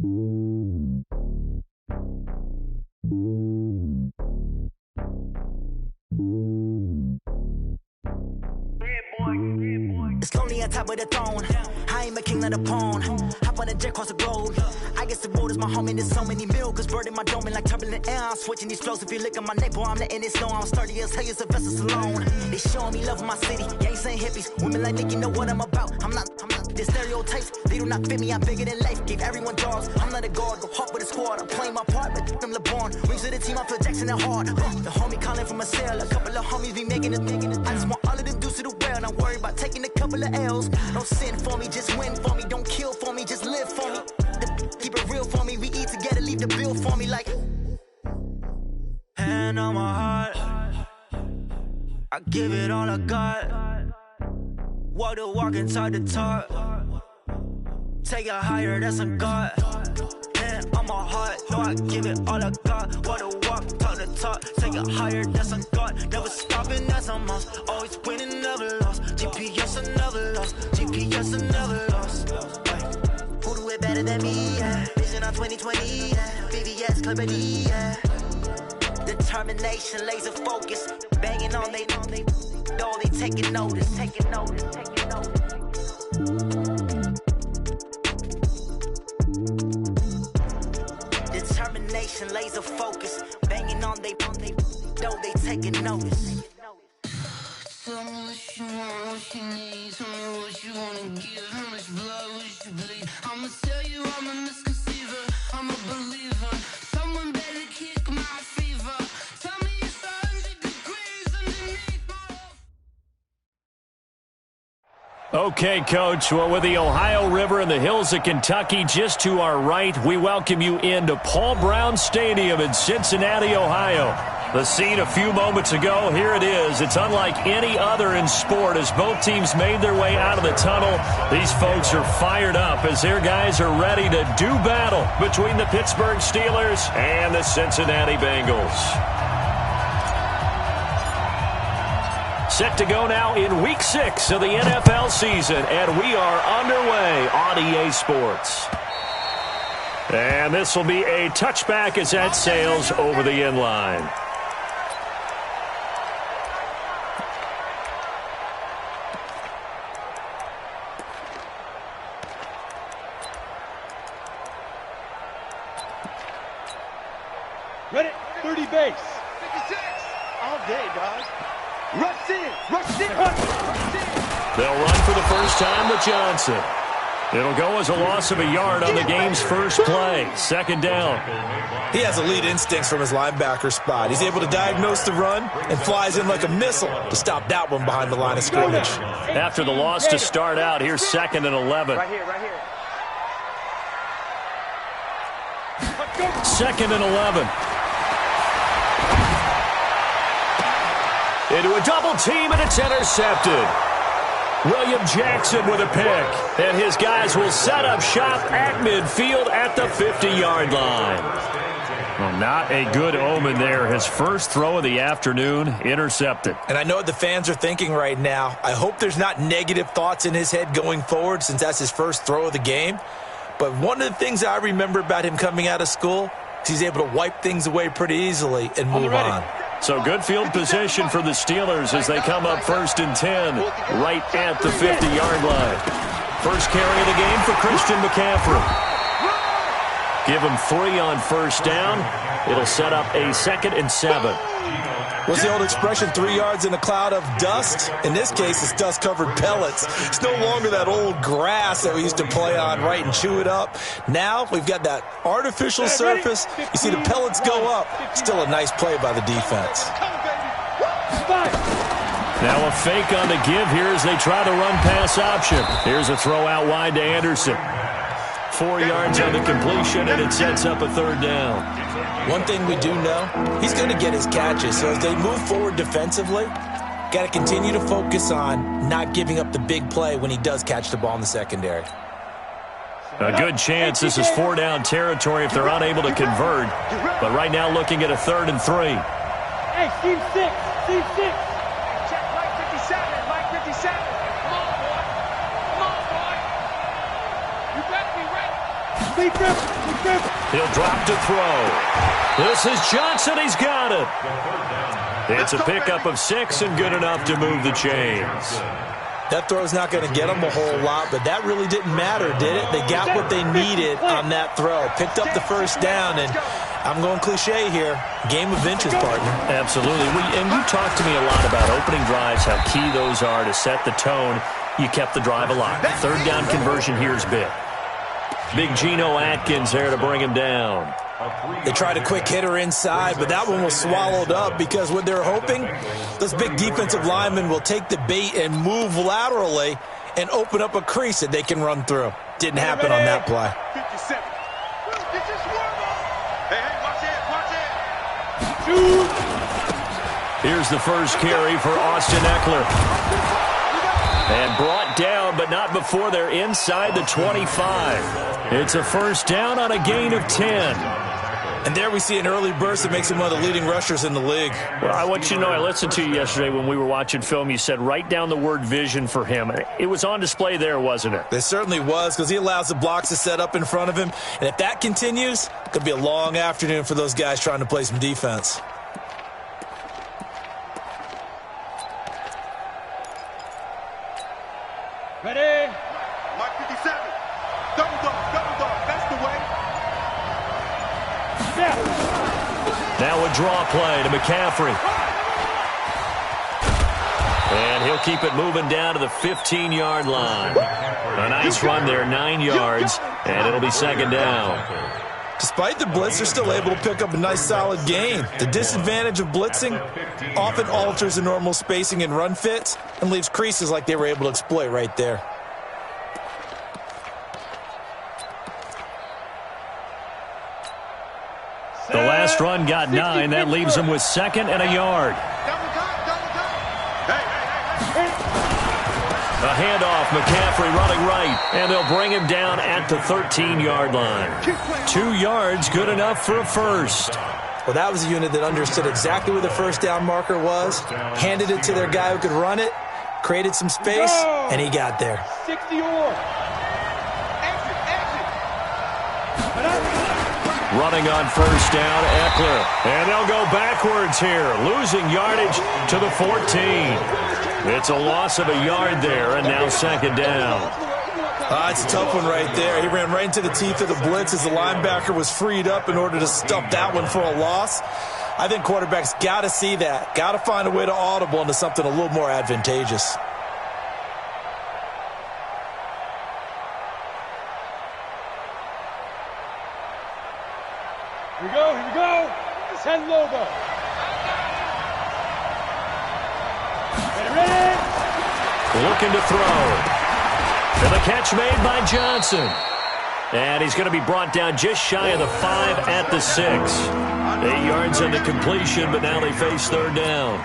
It's lonely on top of the throne. I ain't a king of the pawn. Hop on a jet across the globe. I guess the road is my home and there's so many miracles burning my dome and like turbulent air. I'm switching these flows. If you look at my neck, boy, I'm letting it slow. I'm sturdy as hell, it's a vessel alone. They showing me love in my city. Gang saying hippies. Women like Nick, you know what I'm about. I'm not the stereotypes. They do not fit me. I'm bigger than life. Gave everyone jobs. I'm not a guard. Go hard with the squad. I'm playing my part, but I'm LeBron. Rings to the team. I feel Jackson and hard. The homie calling from a cell. A couple of homies be making it. I just want all of them dudes to the well. Not worry about taking a couple of L's. Don't sin for me, just win for me. Don't kill for me, just live for me. Keep it real for me. We eat together, leave the bill for me like. Hand on my heart, I give it all I got. Walk the walk inside the talk. Take it higher, that's a God. Hand on my heart, no, I give it all I got. Walk the walk, talk the talk. Take it higher, that's a God. Never stopping, that's a must. Always winning, never lost. GPS, I never lost. GPS, I never lost. Who do it better than me? Yeah. Vision on 2020. Yeah. VVS, clarity. Yeah. Determination, laser focus. Banging on they though they taking notice. Taking notice. Taking notice. Determination, laser focus. Banging on they though they taking notice. Tell me what you want, what you need. Tell me what you wanna give. How much blood would you bleed? I'ma tell you I'm a misconceiver. I'm a believer. Someone better kick my fever. Tell me it's 100 degrees underneath my. Okay, Coach. Well, with the Ohio River and the hills of Kentucky just to our right, we welcome you into Paul Brown Stadium in Cincinnati, Ohio. The scene a few moments ago, here it is. It's unlike any other in sport as both teams made their way out of the tunnel. These folks are fired up as their guys are ready to do battle between the Pittsburgh Steelers and the Cincinnati Bengals. Set to go now in Week 6 of the NFL season, and we are underway on EA Sports. And this will be a touchback as that sails over the end line. Ready, 30 base. 56. All day, dog. Rush in. Rush in. Rush in. They'll run for the first time with Johnson. It'll go as a loss of a yard on the game's first play. Second down. He has elite instincts from his linebacker spot. He's able to diagnose the run and flies in like a missile to stop that one behind the line of scrimmage. After the loss to start out, here's 2nd and 11. Right here, right here. 2nd and 11. Into a double team, and it's intercepted. William Jackson with a pick, and his guys will set up shop at midfield at the 50-yard line. Well, not a good omen there. His first throw of the afternoon, intercepted. And I know what the fans are thinking right now. I hope there's not negative thoughts in his head going forward since that's his first throw of the game. But one of the things I remember about him coming out of school is he's able to wipe things away pretty easily and move on. So good field position for the Steelers as they come up 1st and 10 right at the 50-yard line. First carry of the game for Christian McCaffrey. Give him 3 on first down. It'll set up a 2nd and 7. What's the old expression, 3 yards in a cloud of dust? In this case, it's dust-covered pellets. It's no longer that old grass that we used to play on, right, and chew it up. Now we've got that artificial surface. You see the pellets go up. Still a nice play by the defense. Now a fake on the give here as they try to run pass option. Here's a throw out wide to Anderson. 4 yards on the completion, and it sets up a 3rd down. One thing we do know, he's going to get his catches. So as they move forward defensively, got to continue to focus on not giving up the big play when he does catch the ball in the secondary. A good chance this is 4-down territory if they're unable to convert. But right now looking at a 3rd and 3. Hey, Steve 6. Steve 6. Check Mike 57. Mike 57. Come on, boy. Come on, boy. You better be ready. He'll drop to throw. This is Johnson. He's got it. It's a pickup of 6 and good enough to move the chains. That throw's not going to get them a whole lot, but that really didn't matter, did it? They got what they needed on that throw. Picked up the first down, and I'm going cliche here. Game of inches, partner. Absolutely. And you talked to me a lot about opening drives, how key those are to set the tone. You kept the drive alive. Third down conversion here is big. Big Geno Atkins there to bring him down. They tried a quick hitter inside, but that one was swallowed up because what they're hoping, those big defensive linemen will take the bait and move laterally and open up a crease that they can run through. Didn't happen on that play. 57. Hey, watch it. Here's the first carry for Austin Eckler. And brought down, but not before they're inside the 25. It's a first down on a gain of 10. And there we see an early burst that makes him one of the leading rushers in the league. Well, I want you to know, I listened to you yesterday when we were watching film. You said write down the word vision for him. It was on display there, wasn't it? It certainly was, because he allows the blocks to set up in front of him. And if that continues, it could be a long afternoon for those guys trying to play some defense. Ready? Mark 57. Double dog. That's the way. Now a draw play to McCaffrey. And he'll keep it moving down to the 15-yard line. A nice run there, 9 yards, and it'll be second down. Despite the blitz, they're still able to pick up a nice, solid gain. The disadvantage of blitzing often alters the normal spacing and run fits and leaves creases like they were able to exploit right there. The last run got 9. That leaves them with second and a yard. A handoff, McCaffrey running right, and they'll bring him down at the 13-yard line. 2 yards, good enough for a first. Well, that was a unit that understood exactly where the first down marker was, handed it to their guy who could run it, created some space, and he got there. 60-or. Running on first down, Eckler. And they'll go backwards here, losing yardage to the 14. It's a loss of a yard there, and now second down. It's a tough one right there. He ran right into the teeth of the blitz as the linebacker was freed up in order to stop that one for a loss. I think quarterbacks got to see that, got to find a way to audible into something a little more advantageous. Here we go. Send logo. Ready? Looking to throw. And the catch made by Johnson. And he's going to be brought down just shy of the 5 at the 6. 8 yards on the completion, but now they face third down.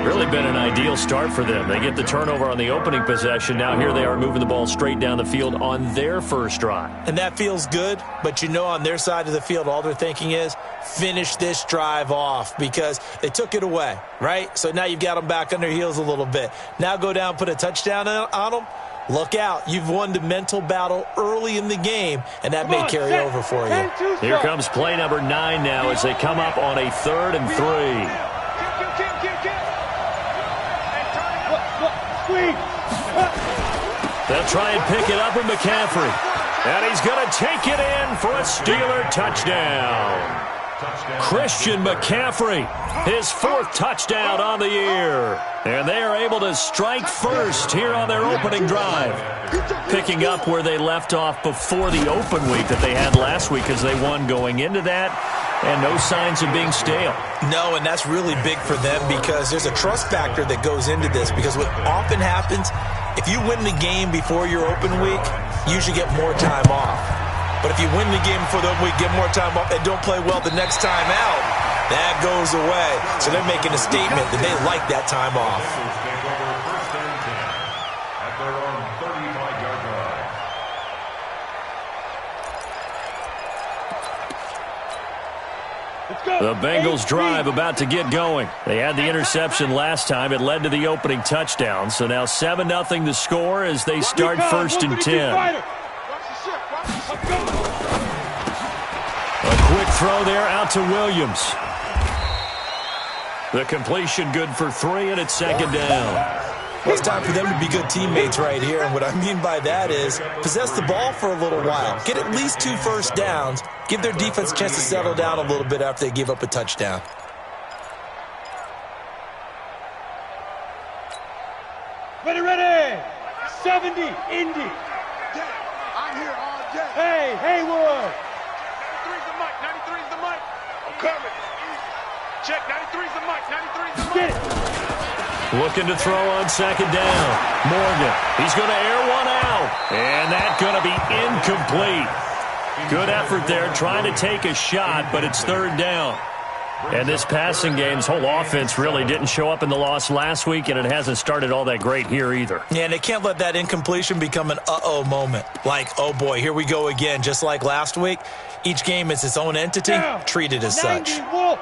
Really been an ideal start for them. They get the turnover on the opening possession. Now here they are moving the ball straight down the field on their first drive. And that feels good, but you know on their side of the field all they're thinking is finish this drive off because they took it away, right? So now you've got them back on their heels a little bit. Now go down, put a touchdown on them. Look out. You've won the mental battle early in the game, and that may carry over for you. Here comes play number 9 now as they come up on a 3rd and 3. They'll try and pick it up with McCaffrey. And he's going to take it in for a Steeler touchdown. Christian McCaffrey, his 4th touchdown on the year. And they are able to strike first here on their opening drive. Picking up where they left off before the open week that they had last week as they won going into that. And no signs of being stale. No, and that's really big for them because there's a trust factor that goes into this. Because what often happens, if you win the game before your open week, you usually get more time off. But if you win the game before the open week, get more time off, and don't play well the next time out, that goes away. So they're making a statement that they like that time off. The Bengals drive about to get going. They had the interception last time. It led to the opening touchdown. So now 7-0 the score as they start 1st and 10. throw there out to Williams. The completion good for 3, and it's second down. Well, it's time for them to be good teammates right here, and what I mean by that is possess the ball for a little while. Get at least 2 first downs. Give their defense a chance to settle down a little bit after they give up a touchdown. Ready. 70, Indy. I'm here all day. Hey, Haywood. 93's the mic. 93's the mic. I'm coming. Check. 93's the mic. 93's the mic. Get it. Looking to throw on second down. Morgan. He's going to air one out. And that's going to be incomplete. Good effort there trying to take a shot, but it's third down. And this passing game's whole offense really didn't show up in the loss last week, and it hasn't started all that great here either. Yeah, and they can't let that incompletion become an uh-oh moment. Like, oh boy, here we go again, just like last week. Each game is its own entity, treat it as such.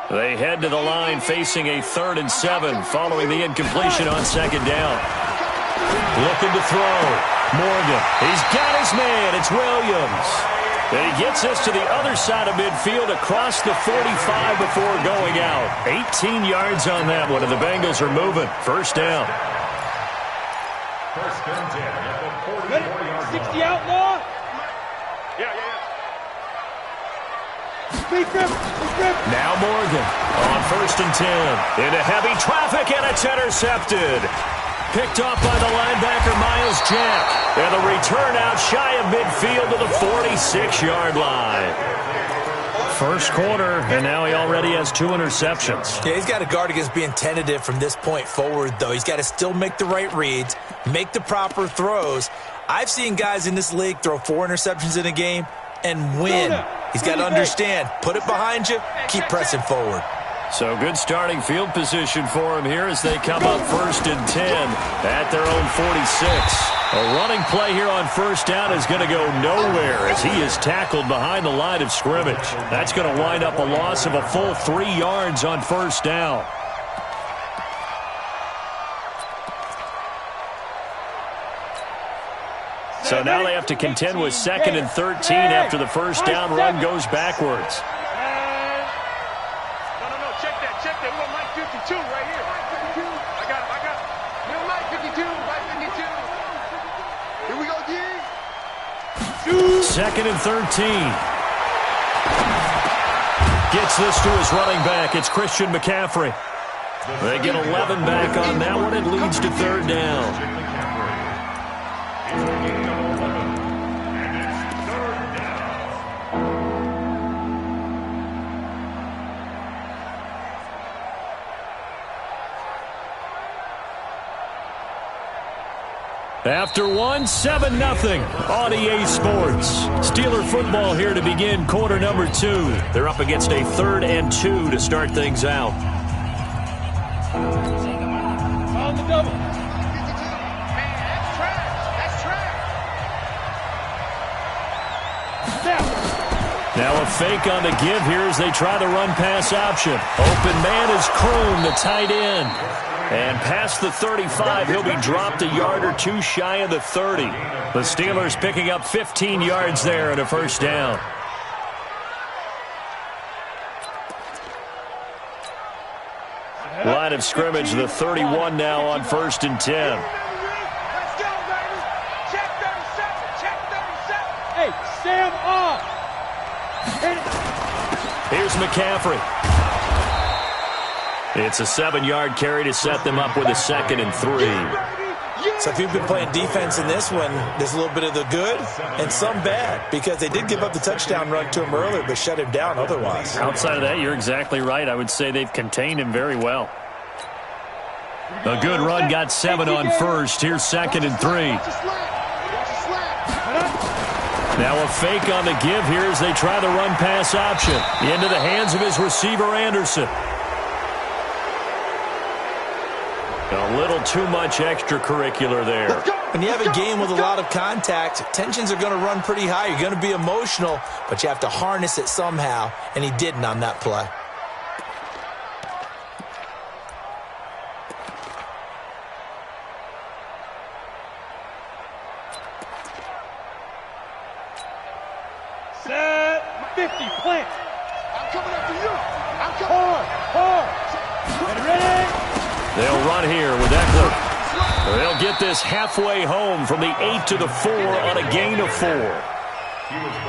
They head to the line facing a 3rd and 7 following the incompletion on second down. Looking to throw. Morgan. He's got his man. It's Williams. And he gets us to the other side of midfield across the 45 before going out. 18 yards on that one, and the Bengals are moving. First down. First and 10 at the 44-yard line. 60 outlaw? Yeah. Speed grip. Now Morgan on 1st and 10. Into heavy traffic, and it's intercepted. Picked off by the linebacker, Miles Jack. And the return out shy of midfield to the 46-yard line. First quarter, and now he already has 2 interceptions. Yeah, he's got to guard against being tentative from this point forward, though. He's got to still make the right reads, make the proper throws. I've seen guys in this league throw 4 interceptions in a game and win. He's got to understand, put it behind you, keep pressing forward. So good starting field position for him here as they come up 1st and 10 at their own 46. A running play here on first down is going to go nowhere as he is tackled behind the line of scrimmage. That's going to wind up a loss of a full 3 yards on first down. So now they have to contend with 2nd and 13 after the first down run goes backwards. Check that. We're on Mike 52 right here. I got him. We're on Mike 52. Here we go, D. 2nd and 13. Gets this to his running back. It's Christian McCaffrey. They get 11 back on that one. It leads to 3rd down. After 7-0 on EA Sports. Steeler football here to begin quarter number 2. They're up against a 3rd and 2 to start things out. On the double. Man, that's trash. Now a fake on the give here as they try the run-pass option. Open man is Kroon, the tight end. And past the 35, he'll be dropped a yard or 2 shy of the 30. The Steelers picking up 15 yards there and a first down. Line of scrimmage, the 31 now on 1st and 10. Let's go, baby. Check 37. Hey, Sam off. Here's McCaffrey. It's a 7-yard carry to set them up with a 2nd and 3. So if you've been playing defense in this one, there's a little bit of the good and some bad because they did give up the touchdown run to him earlier but shut him down otherwise. Outside of that, you're exactly right. I would say they've contained him very well. A good run got 7 on 1st. Here's 2nd and 3. Now a fake on the give here as they try the run-pass option. Into the hands of his receiver, Anderson. A little too much extracurricular there. When you have a game with a lot of contact, tensions are going to run pretty high. You're going to be emotional, but you have to harness it somehow, and he didn't on that play. Set 50, plant. I'm They'll run here with Eckler. They'll get this halfway home from the 8 to the 4 on a gain of 4.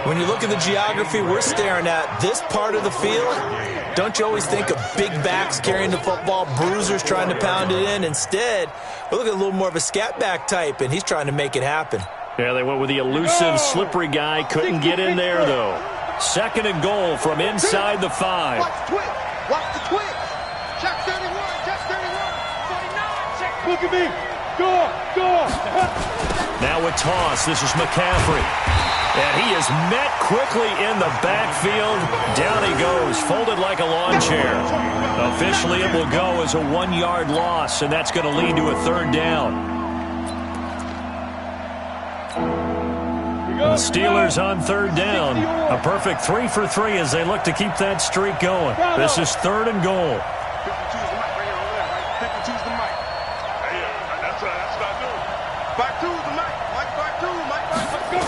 When you look at the geography we're staring at, this part of the field, don't you always think of big backs carrying the football, bruisers trying to pound it in? Instead, we look at a little more of a scat back type, and he's trying to make it happen. Yeah, they went with the elusive, slippery guy. Couldn't get in there, though. 2nd and goal from inside the 5. Watch the twitch. Watch the twitch. Check 31. Check 31. 49. Check. Look at me. Go. Now a toss. This is McCaffrey. And he is met quickly in the backfield. Down he goes, folded like a lawn chair. Officially, it will go as a 1-yard loss, and that's going to lead to a 3rd down. The Steelers on 3rd down. A perfect 3 for 3 as they look to keep that streak going. This is 3rd and goal. 52's the mic right here over there, right? 52's the mic. Hey, that's what I do. 52's the mic. Mike 52. Mike 52.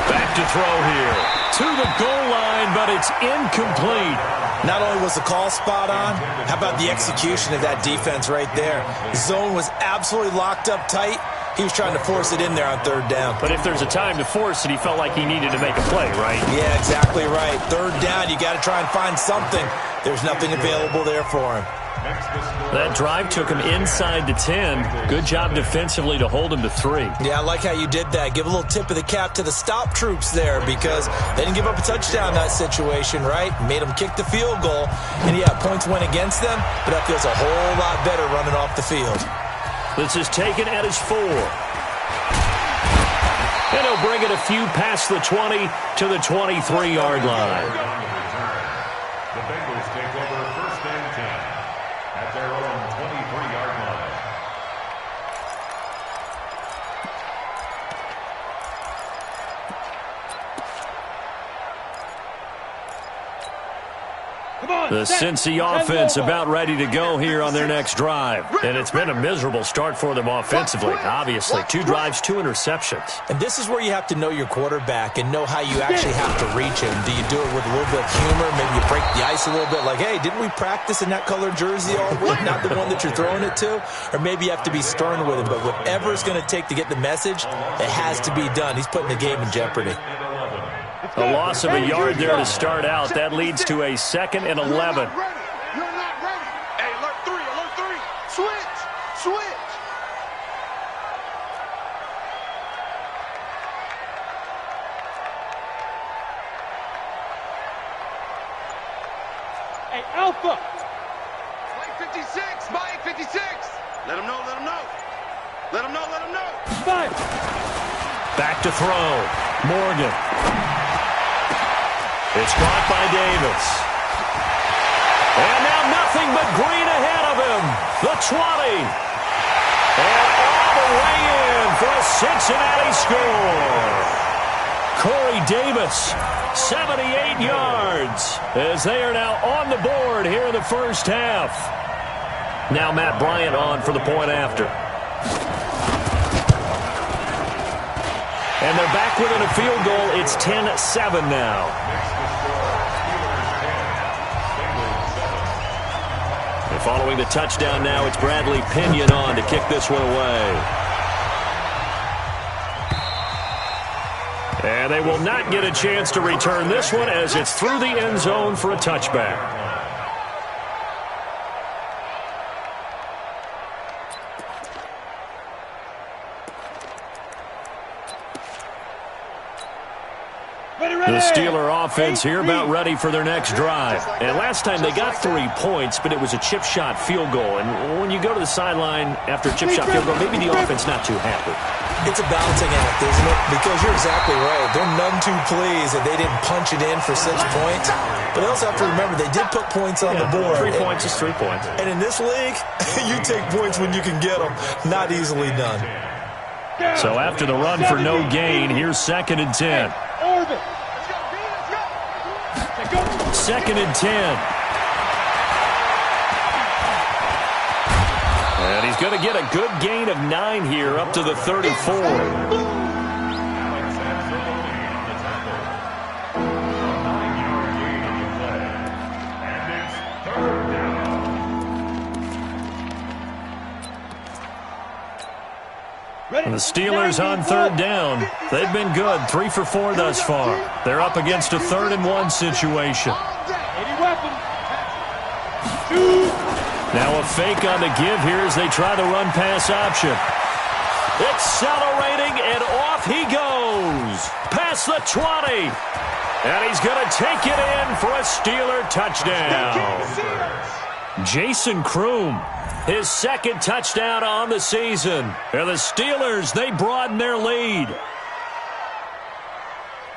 Back to throw here. To the goal line, but it's incomplete. Not only was the call spot on, how about the execution of that defense right there? The zone was absolutely locked up tight. He was trying to force it in there on 3rd down. But if there's a time to force it, he felt like he needed to make a play, right? Yeah, exactly right. 3rd down, you got to try and find something. There's nothing available there for him. That drive took him inside the 10. Good job defensively to hold him to 3. Yeah, I like how you did that. Give a little tip of the cap to the stop troops there because they didn't give up a touchdown in that situation, right? Made them kick the field goal. And yeah, points went against them, but that feels a whole lot better running off the field. This is taken at his 4. And he'll bring it a few past the 20 to the 23-yard line. The Bengals take over 1st and 10 at their own 23-yard line. The Cincy offense about ready to go here on their next drive. And it's been a miserable start for them offensively, obviously. 2 drives, 2 interceptions. And this is where you have to know your quarterback and know how you actually have to reach him. Do you do it with a little bit of humor? Maybe you break the ice a little bit like, hey, didn't we practice in that colored jersey all week? Not the one that you're throwing it to? Or maybe you have to be stern with him. But whatever it's going to take to get the message, it has to be done. He's putting the game in jeopardy. A loss of a yard there to start out. That leads to a 2nd and 11. You're not ready. Hey, alert 3. Switch. Hey, Alpha. Mike 56. Mike 56. Let him know. Five. Back to throw. Morgan. It's caught by Davis. And now nothing but green ahead of him. The 20. And all the way in for a Cincinnati score. Corey Davis, 78 yards, as they are now on the board here in the first half. Now Matt Bryant on for the point after. And they're back within a field goal. It's 10-7 now. And following the touchdown now, it's Bradley Pinion on to kick this one away. And they will not get a chance to return this one as it's through the end zone for a touchback. The Steeler offense here about ready for their next drive. And last time they got 3 points, but it was a chip shot field goal. And when you go to the sideline after a chip shot field goal, maybe the offense not too happy. It's a balancing act, isn't it? Because you're exactly right. They're none too pleased that they didn't punch it in for 6 points. But they also have to remember they did put points on the board. 3 points is 3 points. And in this league, you take points when you can get them. Not easily done. So after the run for no gain, here's 2nd and 10. Orbit. 2nd and 10. And he's going to get a good gain of 9 here up to the 34. And the Steelers on third down. They've been good, 3 for 4 thus far. They're up against a 3rd-and-1 situation. Now a fake on the give here as they try the run-pass option. Accelerating, and off he goes. Past the 20. And he's going to take it in for a Steeler touchdown. Jason Kroom, his 2nd touchdown on the season. And the Steelers, they broaden their lead.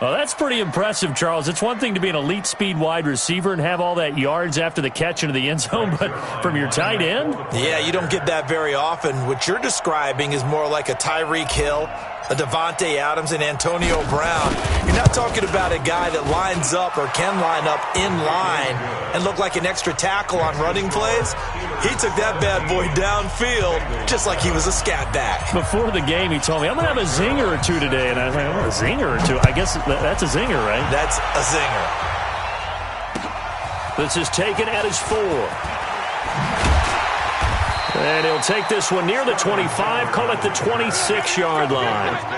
Well, that's pretty impressive, Charles. It's one thing to be an elite speed wide receiver and have all that yards after the catch into the end zone, but from your tight end? Yeah, you don't get that very often. What you're describing is more like a Tyreek Hill, a Devontae Adams, and Antonio Brown. You're not talking about a guy that lines up or can line up in line and look like an extra tackle on running plays. He took that bad boy downfield just like he was a scat back. Before the game, he told me, I'm going to have a zinger or two today. And I was like, oh, a zinger or two? I guess that's a zinger, right? That's a zinger. This is taken at his 4. And he'll take this one near the 25, call it the 26-yard line. At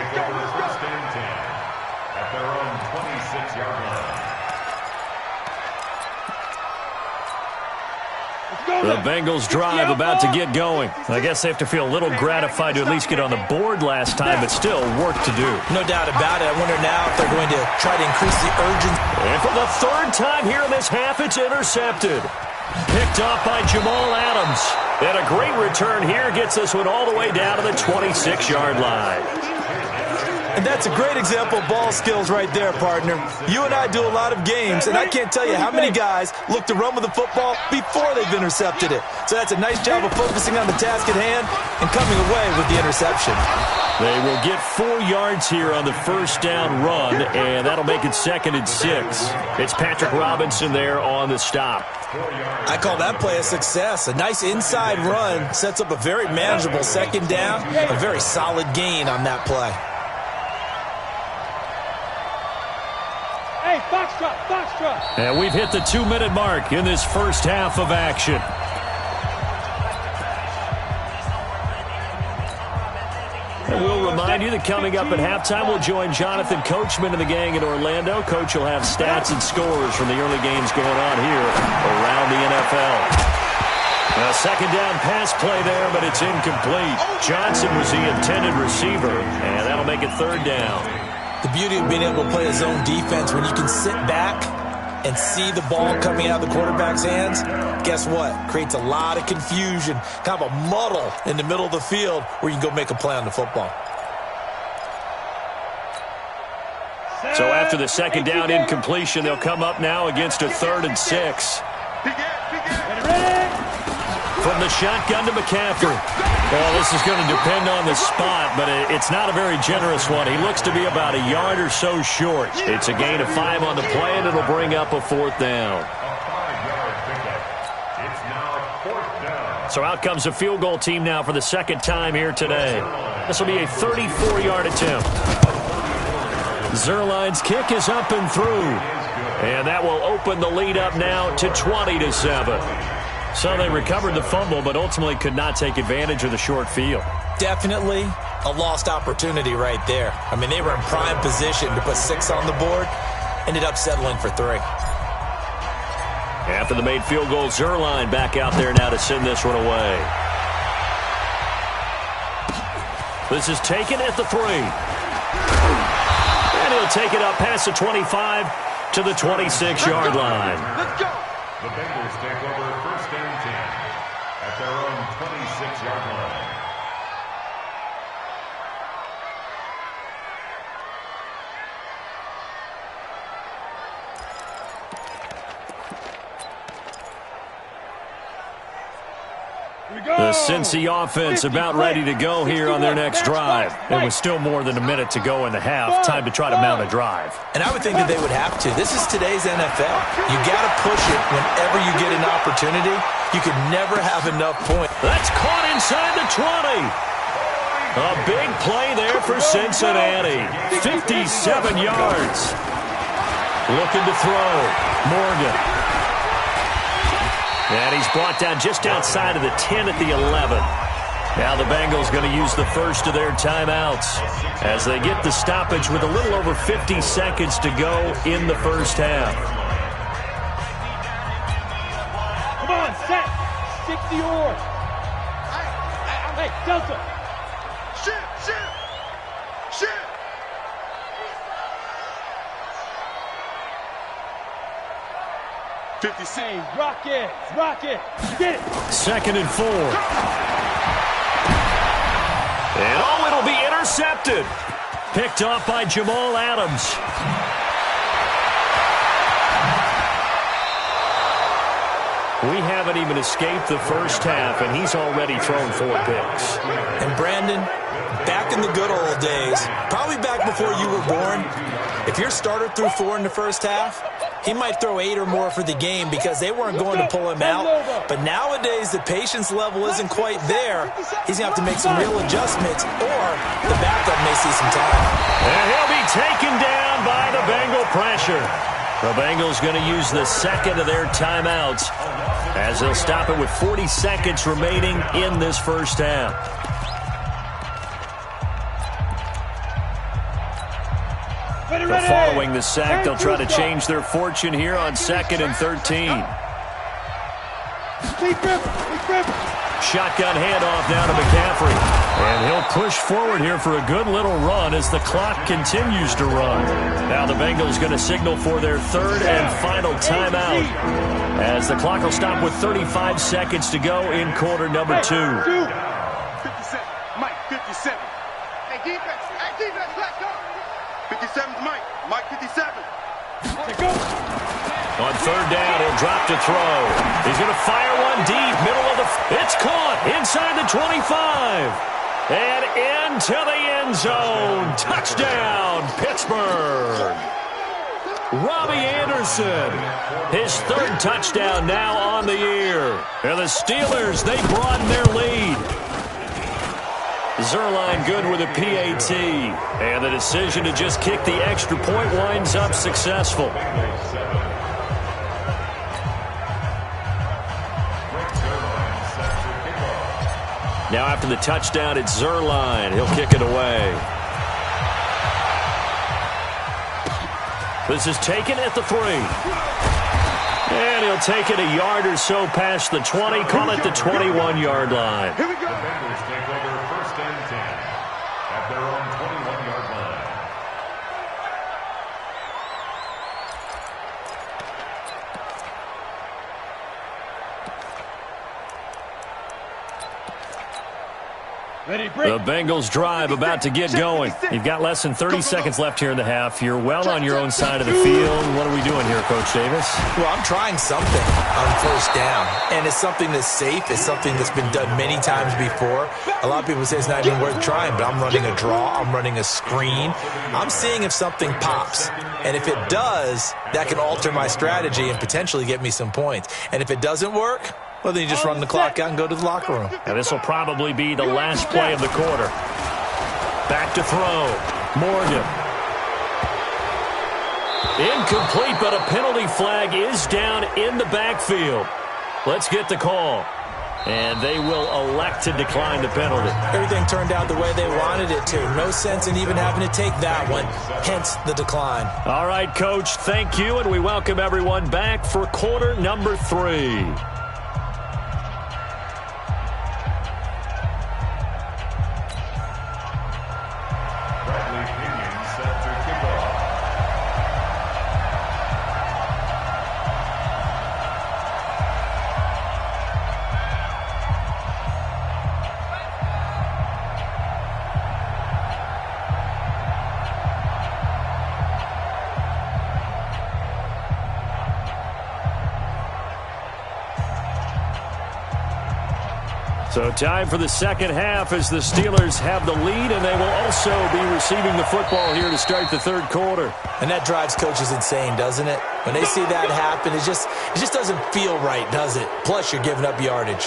their own 26-yard line. The Bengals drive about to get going. I guess they have to feel a little gratified to at least get on the board last time, but still work to do. No doubt about it. I wonder now if they're going to try to increase the urgency. And for the 3rd time here in this half, it's intercepted. Picked off by Jamal Adams. And a great return here gets this one all the way down to the 26-yard line. And that's a great example of ball skills right there, partner. You and I do a lot of games, and I can't tell you how many guys look to run with the football before they've intercepted it. So that's a nice job of focusing on the task at hand and coming away with the interception. They will get 4 yards here on the 1st down run, and that'll make it 2nd and 6. It's Patrick Robinson there on the stop. I call that play a success. A nice inside run sets up a very manageable 2nd down, a very solid gain on that play. Hey, Foxtrot. And we've hit the 2-minute mark in this first half of action. And we'll remind you that coming up at halftime, we'll join Jonathan Coachman and the gang in Orlando. Coach will have stats and scores from the early games going on here around the NFL. A 2nd down pass play there, but it's incomplete. Johnson was the intended receiver, and that'll make it 3rd down. The beauty of being able to play a zone defense when you can sit back and see the ball coming out of the quarterback's hands, guess what? Creates a lot of confusion, kind of a muddle in the middle of the field where you can go make a play on the football. So after the 2nd down incompletion, they'll come up now against a 3rd and 6. From the shotgun to McCaffrey. Well, this is going to depend on the spot, but it's not a very generous one. He looks to be about a yard or so short. It's a gain of 5 on the play, and it'll bring up a 4th down. It's now 4th down. So out comes a field goal team now for the 2nd time here today. This will be a 34-yard attempt. Zerline's kick is up and through. And that will open the lead up now to 20-7. So they recovered the fumble, but ultimately could not take advantage of the short field. Definitely a lost opportunity right there. I mean, they were in prime position to put 6 on the board, ended up settling for 3. After the made field goal, Zerline back out there now to send this one away. This is taken at the 3. And he'll take it up past the 25 to the 26-yard line. Let's go. The Bengals take over 1st and 10 at their own 26-yard line. The Cincy offense about ready to go here on their next drive. There was still more than a minute to go in the half. Time to try to mount a drive. And I would think that they would have to. This is today's NFL. You got to push it whenever you get an opportunity. You could never have enough points. That's caught inside the 20. A big play there for Cincinnati. 57 yards. Looking to throw. Morgan. And he's brought down just outside of the 10 at the 11. Now the Bengals going to use the first of their timeouts as they get the stoppage with a little over 50 seconds to go in the first half. Come on, set. 60 or. Hey, Delta. Shoot. 56. Hey, rock it. Get it. 2nd and 4. And it'll be intercepted. Picked off by Jamal Adams. We haven't even escaped the first half, and he's already thrown 4 picks. And Brandon, back in the good old days, probably back before you were born, if your starter threw 4 in the first half, he might throw 8 or more for the game because they weren't going to pull him out. But nowadays, the patience level isn't quite there. He's going to have to make some real adjustments, or the backup may see some time. And he'll be taken down by the Bengal pressure. The Bengals going to use the second of their timeouts as they'll stop it with 40 seconds remaining in this first half. Following the sack, they'll try to change their fortune here on 2nd and 13. Shotgun handoff now to McCaffrey. And he'll push forward here for a good little run as the clock continues to run. Now the Bengals going to signal for their 3rd and final timeout as the clock will stop with 35 seconds to go in quarter number 2. 57. Mike, 57. Hey, defense, let's go. 57's Mike. Mike, 57. Go. On 3rd down, he'll drop to throw. He's going to fire one deep, middle of the... It's caught inside the 25. And into the end zone. Touchdown, Pittsburgh. Robbie Anderson, his 3rd touchdown now on the year. And the Steelers, they broaden their lead. Zerline good with a PAT. And the decision to just kick the extra point winds up successful. Now after the touchdown, it's Zerline. He'll kick it away. This is taken at the 3. And he'll take it a yard or so past the 20. Call it the 21-yard line. Here we go. The Bengals take over 1st and 10 at their own 21-yard line. The Bengals drive about to get going. You've got less than 30 seconds left here in the half. You're well on your own side of the field. What are we doing here, Coach Davis? Well, I'm trying something on 1st down, and it's something that's safe. It's something that's been done many times before. A lot of people say it's not even worth trying, but I'm running a draw. I'm running a screen. I'm seeing if something pops, and if it does, that can alter my strategy and potentially get me some points. And if it doesn't work, well, then you just run the clock out and go to the locker room. And this will probably be the last play of the quarter. Back to throw. Morgan. Incomplete, but a penalty flag is down in the backfield. Let's get the call. And they will elect to decline the penalty. Everything turned out the way they wanted it to. No sense in even having to take that one. Hence the decline. All right, Coach, thank you, and we welcome everyone back for quarter number 3. So time for the second half as the Steelers have the lead, and they will also be receiving the football here to start the 3rd quarter. And that drives coaches insane, doesn't it? When they see that happen, it just doesn't feel right, does it? Plus, you're giving up yardage.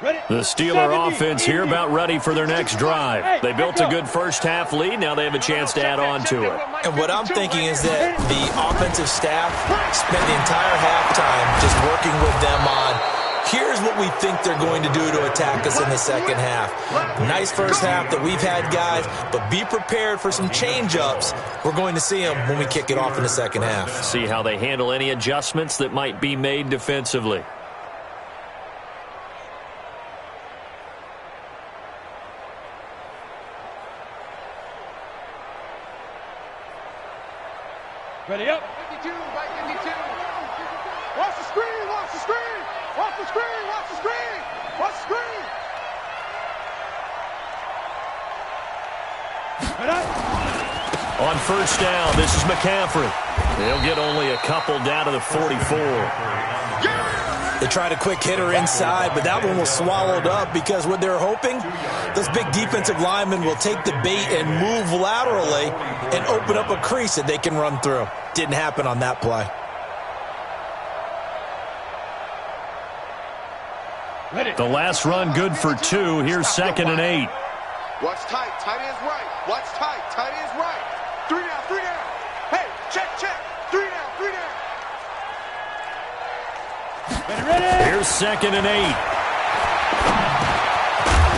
The Steeler offense here about ready for their next drive. They built a good first half lead. Now they have a chance to add on to it. And what I'm thinking is that the offensive staff spent the entire halftime just working with them on, here's what we think they're going to do to attack us in the second half. Nice first half that we've had, guys, but be prepared for some change-ups. We're going to see them when we kick it off in the second half. See how they handle any adjustments that might be made defensively. Ready up. 52, right 52. Watch the screen, watch the screen. Watch the screen, watch the screen. Watch the screen. Ready up. On first down, this is McCaffrey. He'll get only a couple down to the 44. They tried a quick hitter inside, but that one was swallowed up because what they're hoping, those big defensive linemen will take the bait and move laterally and open up a crease that they can run through. Didn't happen on that play. The last run good for 2. Here's 2nd and 8. Watch tight, tight ends right. Watch tight, tight ends right. 3 down, 3 down. Hey, check, check. 3 down, 3 down. Ready. Here's 2nd and 8.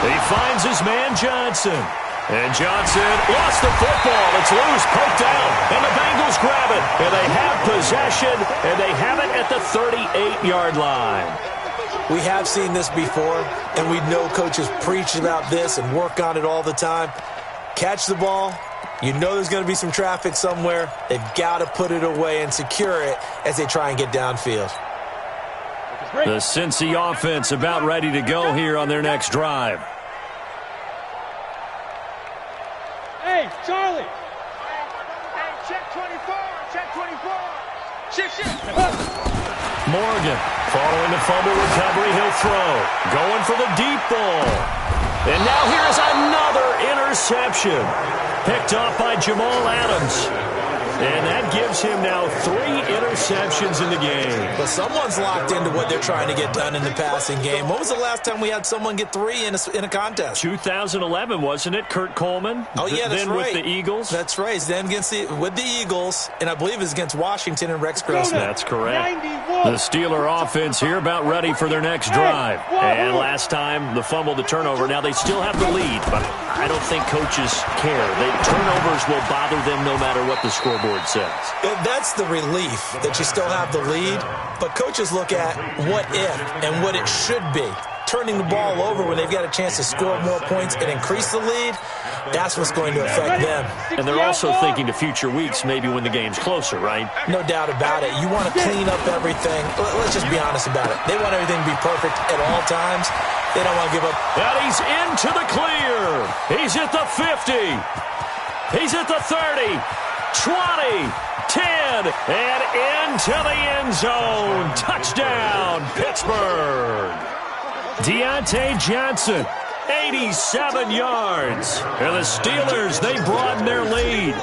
He finds his man Johnson. And Johnson lost the football. It's loose, poked out, and the Bengals grab it. And they have possession, and they have it at the 38-yard line. We have seen this before, and we know coaches preach about this and work on it all the time. Catch the ball. You know there's going to be some traffic somewhere. They've got to put it away and secure it as they try and get downfield. The Cincy offense about ready to go here on their next drive. Hey, Charlie. Hey, check 24. Check 24. Shit. Morgan following the fumble recovery. He'll throw. Going for the deep ball. And now here's another interception. Picked off by Jamal Adams. And that gives him now 3 interceptions in the game. But someone's locked into what they're trying to get done in the passing game. When was the last time we had someone get 3 in a contest? 2011, wasn't it? Kurt Coleman? Oh, yeah, that's then right. With the Eagles? That's right. Then with the Eagles, and I believe it's against Washington and Rex Grossman. That's correct. 91. The Steeler offense here about ready for their next drive. And last time, the fumble, the turnover. Now they still have the lead, but I don't think coaches care. Turnovers will bother them no matter what the scoreboard says. That's the relief that you still have the lead, but coaches look at what if and what it should be. Turning the ball over when they've got a chance to score more points and increase the lead, that's what's going to affect them. And they're also thinking to future weeks, maybe when the game's closer, right? No doubt about it. You want to clean up everything. Let's just be honest about it. They want everything to be perfect at all times. They don't want to give up. And he's into the clear. He's at the 50. He's at the 30. 20, 10, and into the end zone. Touchdown, Pittsburgh. Deontay Johnson, 87 yards. And the Steelers, they broaden their lead.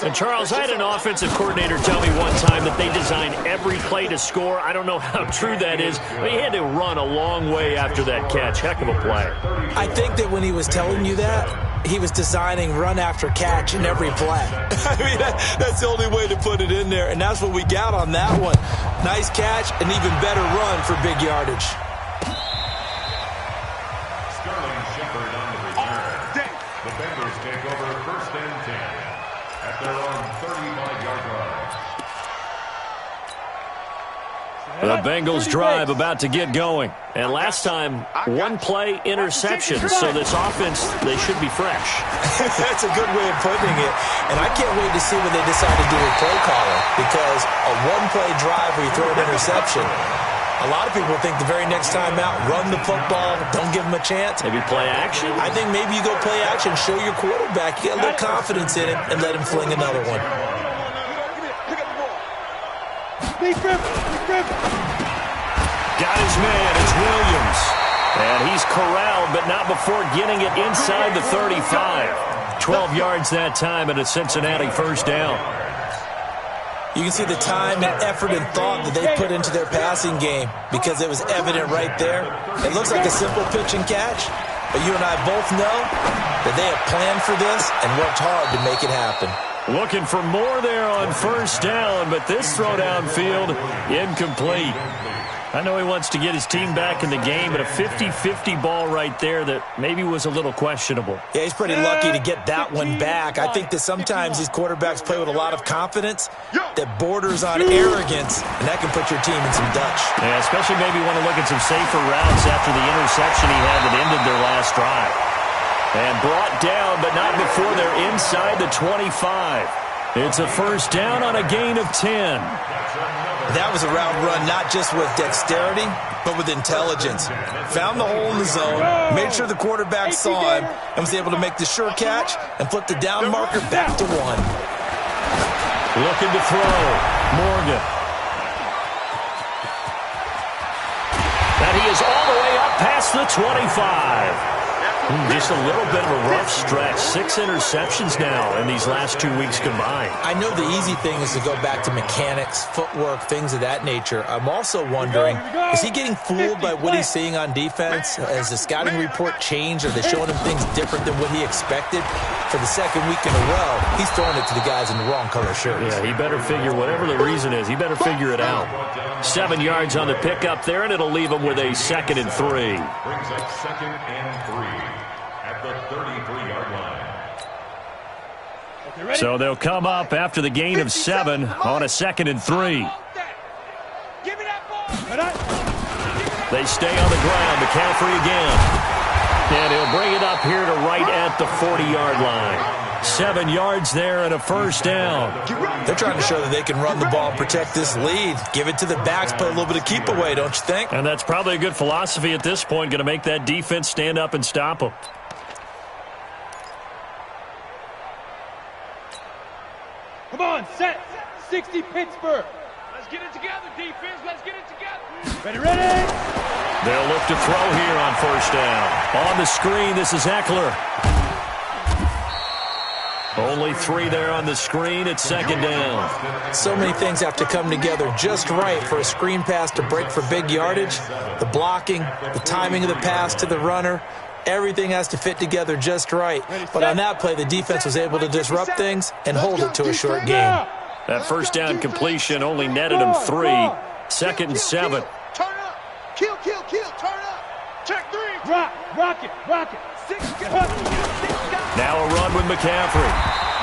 And, Charles, I had an offensive coordinator tell me one time that they design every play to score. I don't know how true that is, but he had to run a long way after that catch. Heck of a play. I think that when he was telling you that, he was designing run after catch in every play. I mean, that's the only way to put it in there, and that's what we got on that one. Nice catch, an even better run for big yardage. The Bengals take over 1st and 10 at their own 35-yard line. The Bengals drive about to get going. And last time, 1 play interception. So this offense, they should be fresh. That's a good way of putting it. And I can't wait to see what they decide to do with play calling, because a 1-play drive where you throw an interception, a lot of people think the very next time out, run the football, don't give them a chance. Maybe play action? I think maybe you go play action, show your quarterback, you get a little confidence in him, and let him fling another one. Got his man, it's Williams. And he's corralled, but not before getting it inside the 35. 12 yards that time, and a Cincinnati first down. You can see the time and effort and thought that they put into their passing game because it was evident right there. It looks like a simple pitch and catch, but you and I both know that they have planned for this and worked hard to make it happen. Looking for more there on first down, but this throw downfield incomplete. I know he wants to get his team back in the game, but a 50-50 ball right there that maybe was a little questionable. Yeah, he's pretty lucky to get that one back. I think that sometimes these quarterbacks play with a lot of confidence that borders on arrogance, and that can put your team in some Dutch. Yeah, especially maybe want to look at some safer routes after the interception he had that ended their last drive. And brought down, but not before they're inside the 25. It's a first down on a gain of 10. That was a route run not just with dexterity, but with intelligence. Found the hole in the zone, made sure the quarterback saw him, and was able to make the sure catch and flip the down marker back to 1. Looking to throw. Morgan. And he is all the way up past the 25. Just a little bit of a rough stretch. 6 interceptions now in these last 2 weeks combined. I know the easy thing is to go back to mechanics, footwork, things of that nature. I'm also wondering, is he getting fooled by what he's seeing on defense? Has the scouting report changed? Are they showing him things different than what he expected? For the second week in a row, he's throwing it to the guys in the wrong color shirts. Yeah, he better figure, whatever the reason is, he better figure it out. 7 yards on the pickup there, and it'll leave him with a 2nd and 3. Brings up 2nd and 3 at the 33-yard line. So they'll come up after the gain of 7 on a 2nd and 3. They stay on the ground. McCaffrey again. And he'll bring it up here to right at the 40-yard line. 7 yards there and a first down. They're trying to show that they can run the ball and protect this lead. Give it to the backs, play a little bit of keep away, don't you think? And that's probably a good philosophy at this point. Going to make that defense stand up and stop them. Come on, set. 60 Pittsburgh. Let's get it together, defense. Let's get it together. Ready? They'll look to throw here on first down. On the screen, this is Eckler. Only 3 there on the screen. It's 2nd down. So many things have to come together just right for a screen pass to break for big yardage. The blocking, the timing of the pass to the runner, everything has to fit together just right. But on that play, the defense was able to disrupt things and hold it to a short game. That first down completion only netted him 3. 2nd and 7. Turn up. Kill. Turn up. Check 3. Rock it. 6. Now a run with McCaffrey.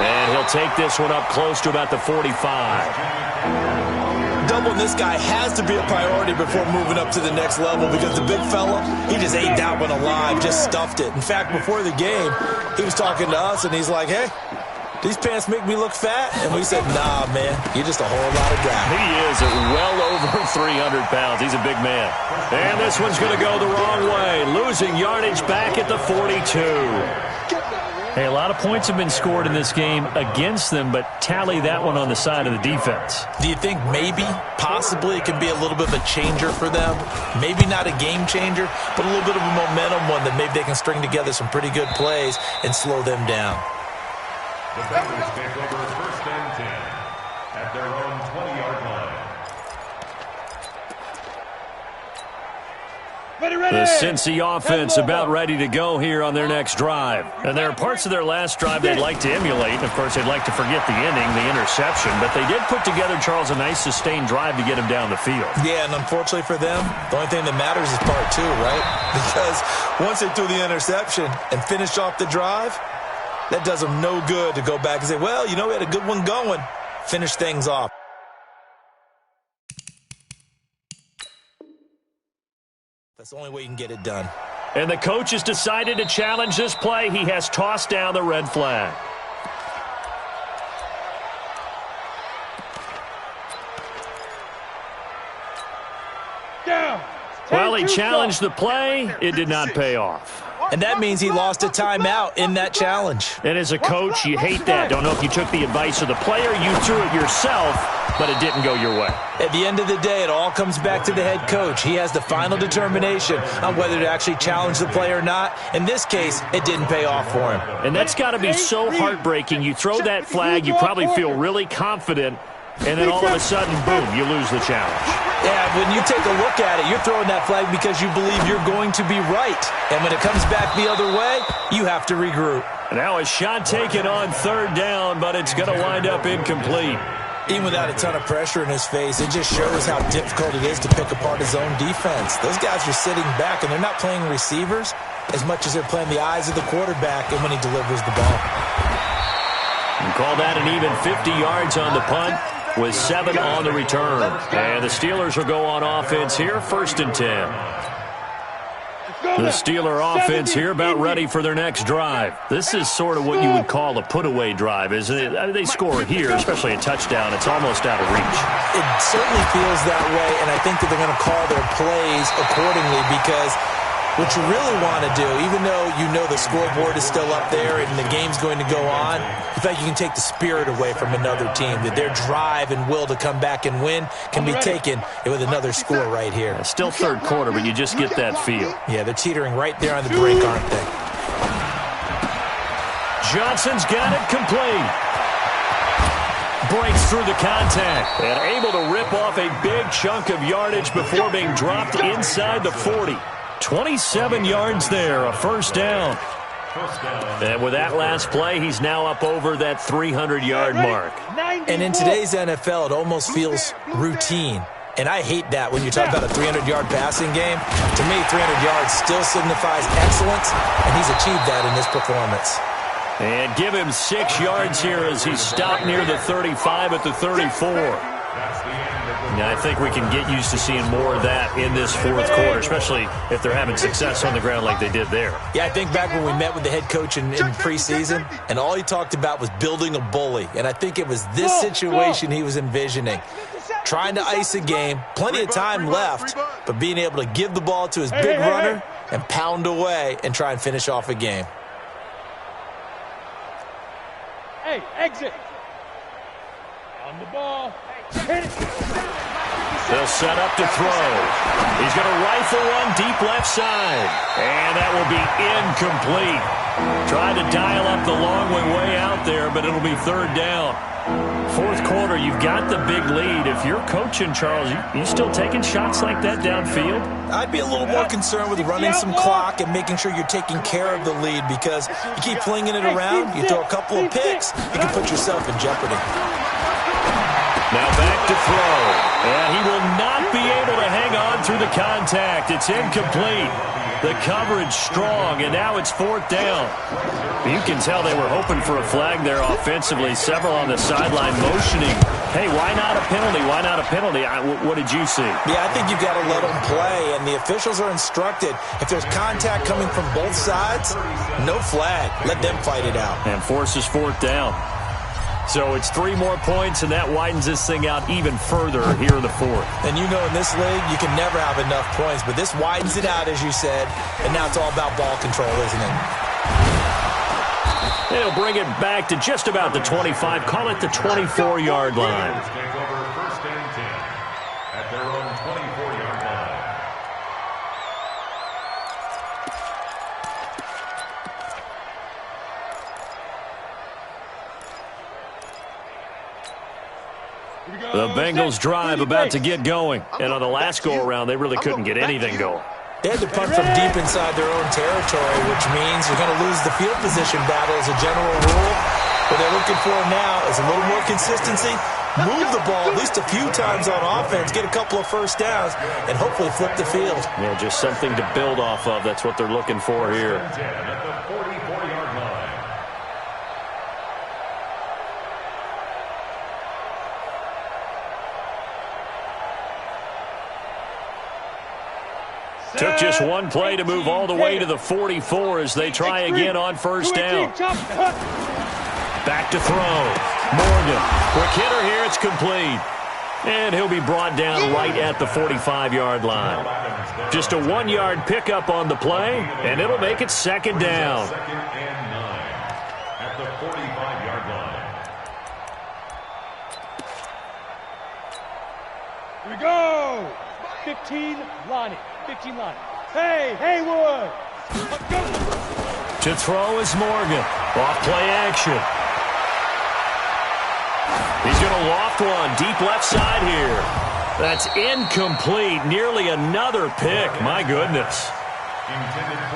And he'll take this one up close to about the 45. Doubling this guy has to be a priority before moving up to the next level because the big fella, he just ate that one alive, just stuffed it. In fact, before the game, he was talking to us, and he's like, hey, these pants make me look fat? And we said, nah, man, you're just a whole lot of guy. He is at well over 300 pounds. He's a big man. And this one's going to go the wrong way. Losing yardage back at the 42. Hey, a lot of points have been scored in this game against them, but tally that one on the side of the defense. Do you think maybe, possibly, it can be a little bit of a changer for them? Maybe not a game changer, but a little bit of a momentum one that maybe they can string together some pretty good plays and slow them down. The Bengals take over 1st and 10 at their own 20-yard line. The Cincy offense about ready to go here on their next drive. And there are parts of their last drive they'd like to emulate. Of course, they'd like to forget the inning, the interception. But they did put together, Charles, a nice sustained drive to get him down the field. Yeah, and unfortunately for them, the only thing that matters is part 2, right? Because once they threw the interception and finished off the drive, that does them no good to go back and say, well, you know, we had a good one going. Finish things off. That's the only way you can get it done. And the coach has decided to challenge this play. He has tossed down the red flag. Down. Well, he challenged the play. It did not pay off. And that means he lost a timeout in that challenge. And as a coach, you hate that. Don't know if you took the advice of the player, you threw it yourself, but it didn't go your way. At the end of the day, it all comes back to the head coach. He has the final determination on whether to actually challenge the play or not. In this case, it didn't pay off for him. And that's got to be so heartbreaking. You throw that flag, you probably feel really confident, and then all of a sudden, boom, you lose the challenge. Yeah, when you take a look at it, you're throwing that flag because you believe you're going to be right. And when it comes back the other way, you have to regroup. Now a shot taken on third down, but it's going to wind up incomplete. Even without a ton of pressure in his face, it just shows how difficult it is to pick apart his own defense. Those guys are sitting back, and they're not playing receivers as much as they're playing the eyes of the quarterback and when he delivers the ball. You call that an even 50 yards on the punt with 7 on the return. And the Steelers will go on offense here, 1st and 10. The Steeler offense here about ready for their next drive. This is sort of what you would call a put-away drive, isn't it? I mean, they score here, especially a touchdown. It's almost out of reach. It certainly feels that way, and I think that they're going to call their plays accordingly because what you really want to do, even though you know the scoreboard is still up there and the game's going to go on, you feel like you can take the spirit away from another team, that their drive and will to come back and win can be taken with another score right here. Yeah, still third quarter, but you just get that feel. Yeah, they're teetering right there on the brink, aren't they? Johnson's got it complete. Breaks through the contact and able to rip off a big chunk of yardage before being dropped inside the 40. 27 yards there, a first down. And with that last play, he's now up over that 300-yard mark. And in today's NFL, it almost feels routine. And I hate that when you talk about a 300-yard passing game. To me, 300 yards still signifies excellence, and he's achieved that in this performance. And give him 6 yards here as he's stopped near the 35 at the 34. Now, I think we can get used to seeing more of that in this fourth quarter, especially if they're having success on the ground like they did there. Yeah, I think back when we met with the head coach in preseason, and all he talked about was building a bully. And I think it was this situation he was envisioning. Trying to ice a game, plenty of time left, but being able to give the ball to his big runner and pound away and try and finish off a game. Hey, exit. On the ball. Hit it. They'll set up to throw. He's going to rifle one deep left side. And that will be incomplete. Trying to dial up the long way out there, but it'll be third down. Fourth quarter, you've got the big lead. If you're coaching, Charles, you still taking shots like that downfield? I'd be a little more concerned with running some clock and making sure you're taking care of the lead because you keep flinging it around, you throw a couple of picks, you can put yourself in jeopardy. Now back to throw. And he will not be able to hang on through the contact. It's incomplete. The coverage strong, and now it's fourth down. You can tell they were hoping for a flag there offensively. Several on the sideline motioning. Hey, why not a penalty? Why not a penalty? What did you see? Yeah, I think you've got to let them play, and the officials are instructed. If there's contact coming from both sides, no flag. Let them fight it out. And forces fourth down. So it's 3 more points, and that widens this thing out even further here in the fourth. And you know in this league, you can never have enough points, but this widens it out, as you said, and now it's all about ball control, isn't it? They'll bring it back to just about the 25, call it the 24-yard line. Take over first and 10 at their own 24-yard line. The Bengals drive about to get going. And on the last go-around, they really couldn't get anything going. They had to punt from deep inside their own territory, which means you're going to lose the field position battle as a general rule. What they're looking for now is a little more consistency, move the ball at least a few times on offense, get a couple of first downs, and hopefully flip the field. Yeah, just something to build off of. That's what they're looking for here. At the 44-yard line. Took just one play to move all the way to the 44 as they try again on first down. Back to throw. Morgan. Quick hitter here. It's complete. And he'll be brought down right at the 45-yard line. Just a 1-yard pickup on the play, and it'll make it second down. Second and 9 at the 45-yard line. Here we go. 15, Lonnie. 15 line. Hey, Haywood! Let's go! To throw is Morgan. Off play action. He's going to loft one deep left side here. That's incomplete. Nearly another pick. My goodness.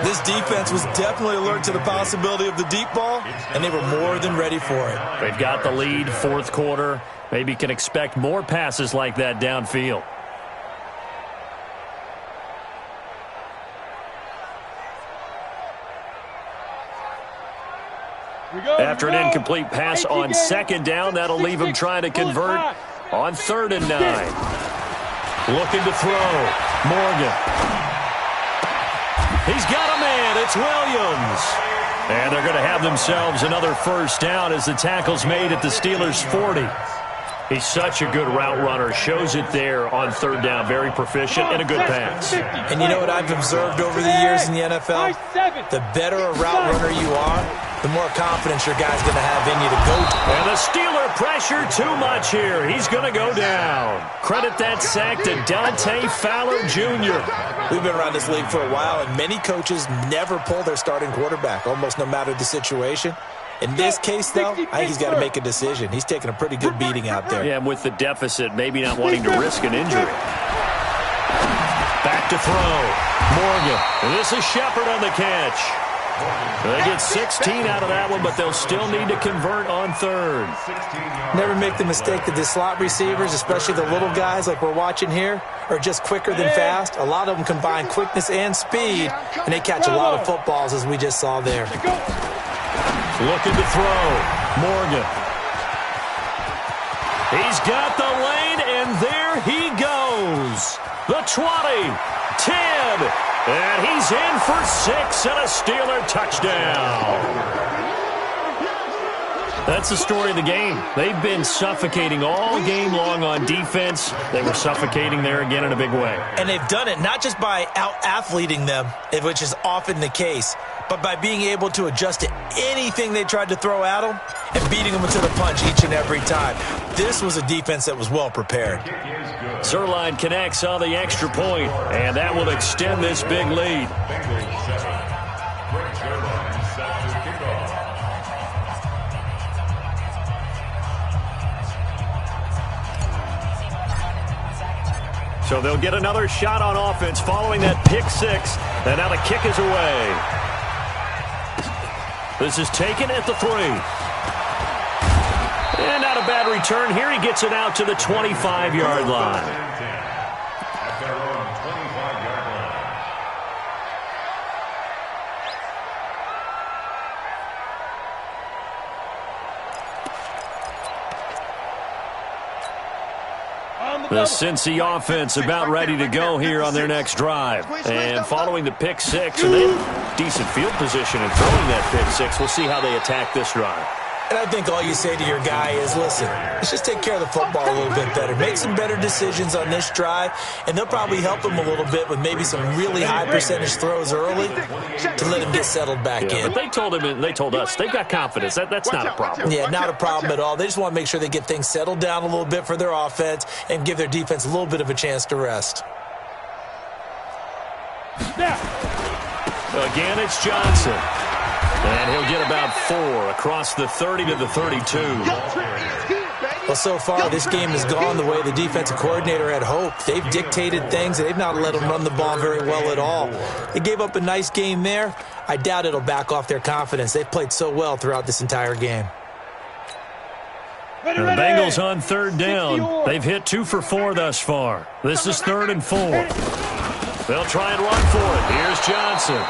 This defense was definitely alert to the possibility of the deep ball, and they were more than ready for it. They've got the lead, fourth quarter. Maybe can expect more passes like that downfield. After an incomplete pass on second down, that'll leave him trying to convert on 3rd and 9. Looking to throw. Morgan. He's got a man. It's Williams. And they're going to have themselves another first down as the tackle's made at the Steelers' 40. He's such a good route runner. Shows it there on 3rd down. Very proficient and a good pass. And you know what I've observed over the years in the NFL? The better a route runner you are, the more confidence your guy's going to have in you to go. And the Steeler pressure too much here. He's going to go down. Credit that sack to Dante Fowler Jr. We've been around this league for a while, and many coaches never pull their starting quarterback, almost no matter the situation. In this case, though, I think he's got to make a decision. He's taking a pretty good beating out there. Yeah, and with the deficit, maybe not wanting to risk an injury. Back to throw. Morgan. And this is Shepard on the catch. They get 16 out of that one, but they'll still need to convert on 3rd. Never make the mistake that the slot receivers, especially the little guys like we're watching here, are just quicker than fast. A lot of them combine quickness and speed, and they catch a lot of footballs, as we just saw there. Looking to throw. Morgan. He's got the lane, and there he goes. The 20, 10, and he's in for 6 and a Steeler touchdown. That's the story of the game. They've been suffocating all game long on defense. They were suffocating there again in a big way. And they've done it not just by out-athleting them, which is often the case, but by being able to adjust to anything they tried to throw at them and beating them to the punch each and every time. This was a defense that was well prepared. Zerline connects on the extra point, and that will extend this big lead. So they'll get another shot on offense following that pick 6, and now the kick is away. This is taken at the 3. And not a bad return here. He gets it out to the 25-yard line. At their own 25-yard line. The Cincy offense about ready to go here on their next drive. And following the pick 6, and they have decent field position in throwing that pick 6. We'll see how they attack this drive. And I think all you say to your guy is, listen, let's just take care of the football a little bit better. Make some better decisions on this drive, and they'll probably help him a little bit with maybe some really high percentage throws early to let him get settled back in. But they told him, and they told us, they've got confidence. That's not a problem. Yeah, not a problem at all. They just want to make sure they get things settled down a little bit for their offense and give their defense a little bit of a chance to rest. Again, it's Johnson. And he'll get about 4 across the 30 to the 32. Well, so far, this game has gone the way the defensive coordinator had hoped. They've dictated things, and they've not let them run the ball very well at all. They gave up a nice game there. I doubt it'll back off their confidence. They've played so well throughout this entire game. The Bengals on 3rd down. They've hit 2 for 4 thus far. This is 3rd and 4. They'll try and run for it. Here's Johnson.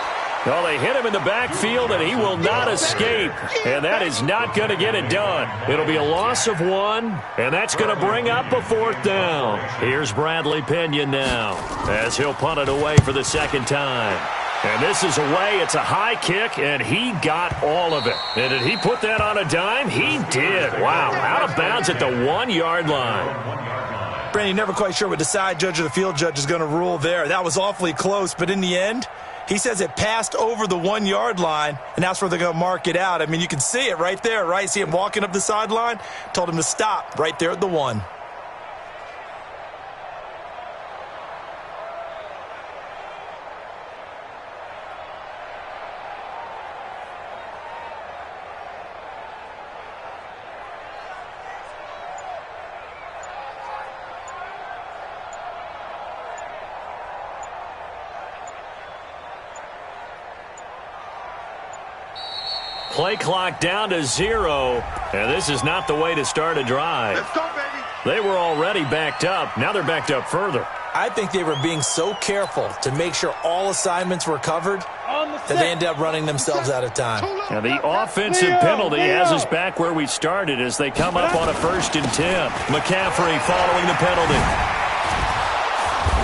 Well, they hit him in the backfield, and he will not escape. And that is not going to get it done. It'll be a loss of 1, and that's going to bring up a 4th down. Here's Bradley Pinion now, as he'll punt it away for the 2nd time. And this is away. It's a high kick, and he got all of it. And did he put that on a dime? He did. Wow, out of bounds at the 1-yard line. Brandon, never quite sure what the side judge or the field judge is going to rule there. That was awfully close, but in the end, he says it passed over the 1-yard line, and that's where they're going to mark it out. I mean, you can see it right there, right? See him walking up the sideline? Told him to stop right there at the 1. Play clock down to 0. And this is not the way to start a drive. Let's go, baby. They were already backed up. Now they're backed up further. I think they were being so careful to make sure all assignments were covered that they ended up running themselves out of time. Now the offensive penalty has us back where we started as they come up on a 1st and 10. McCaffrey following the penalty.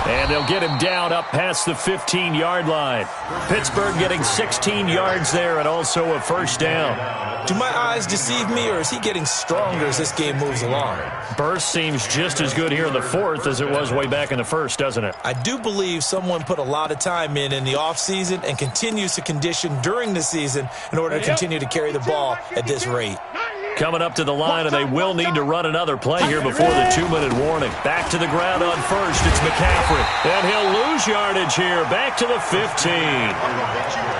And they'll get him down up past the 15-yard line. Pittsburgh getting 16 yards there and also a 1st down. Do my eyes deceive me, or is he getting stronger as this game moves along? Burst seems just as good here in the 4th as it was way back in the 1st, doesn't it? I do believe someone put a lot of time in the offseason and continues to condition during the season in order to continue to carry the ball at this rate. Coming up to the line, and they will need to run another play here before the 2-minute warning. Back to the ground on 1st. It's McCaffrey. And he'll lose yardage here. Back to the 15.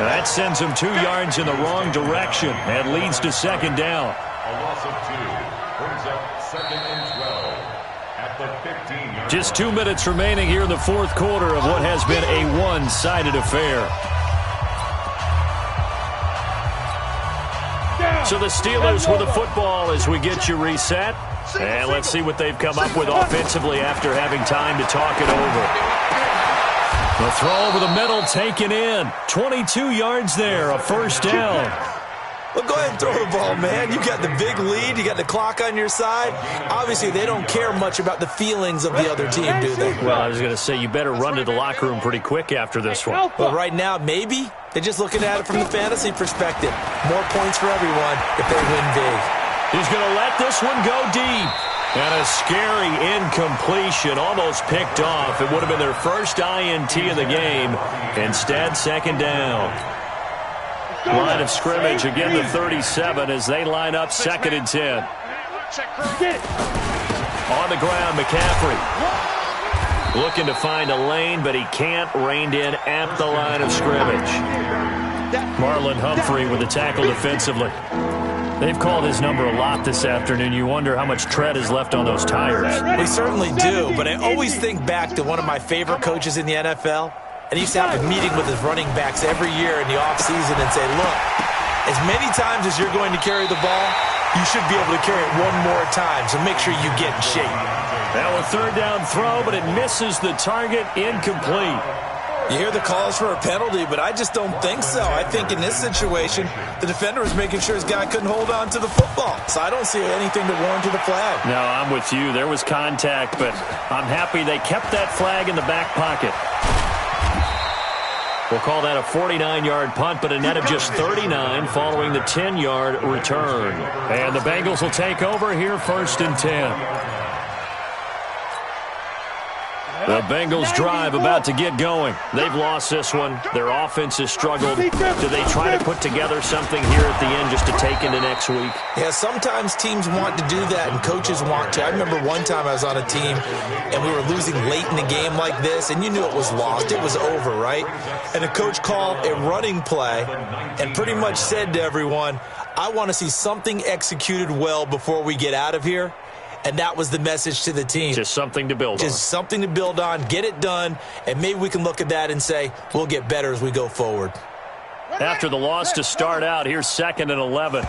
That sends him 2 yards in the wrong direction and leads to 2nd down. A loss of 2 brings up 2nd and 12 at the 15-yard. Just 2 minutes remaining here in the 4th quarter of what has been a one-sided affair. So the Steelers with the football as we get you reset. And let's see what they've come up with offensively after having time to talk it over. The throw over the middle taken in. 22 yards there, a 1st down. Well, go ahead and throw the ball, man. You got the big lead. You got the clock on your side. Obviously, they don't care much about the feelings of the other team, do they? Well, I was going to say, you better run to the locker room pretty quick after this one. But right now, maybe they're just looking at it from the fantasy perspective. More points for everyone if they win big. He's going to let this one go deep. And a scary incompletion, almost picked off. It would have been their first INT of the game. Instead, 2nd down. Line of scrimmage again to 37 as they line up 2nd and 10. On the ground, McCaffrey. Looking to find a lane, but he can't. Reined in at the line of scrimmage. Marlon Humphrey with the tackle defensively. They've called his number a lot this afternoon. You wonder how much tread is left on those tires. We certainly do, but I always think back to one of my favorite coaches in the NFL. And he used to have a meeting with his running backs every year in the offseason and say, look, as many times as you're going to carry the ball, you should be able to carry it one more time, so make sure you get in shape. Now a 3rd down throw, but it misses the target, incomplete. You hear the calls for a penalty, but I just don't think so. I think in this situation, the defender was making sure his guy couldn't hold on to the football. So I don't see anything to warrant to the flag. No, I'm with you. There was contact, but I'm happy they kept that flag in the back pocket. We'll call that a 49-yard punt, but a net of just 39 following the 10-yard return. And the Bengals will take over here 1st and 10. The Bengals drive about to get going. They've lost this one. Their offense has struggled. Do they try to put together something here at the end just to take into next week? Yeah, sometimes teams want to do that and coaches want to. I remember one time I was on a team and we were losing late in the game like this, and you knew it was lost. It was over, right? And the coach called a running play and pretty much said to everyone, I want to see something executed well before we get out of here. And that was the message to the team. Just something to build on. Just something to build on, get it done, and maybe we can look at that and say, we'll get better as we go forward. After the loss to start out, here's 2nd and 11.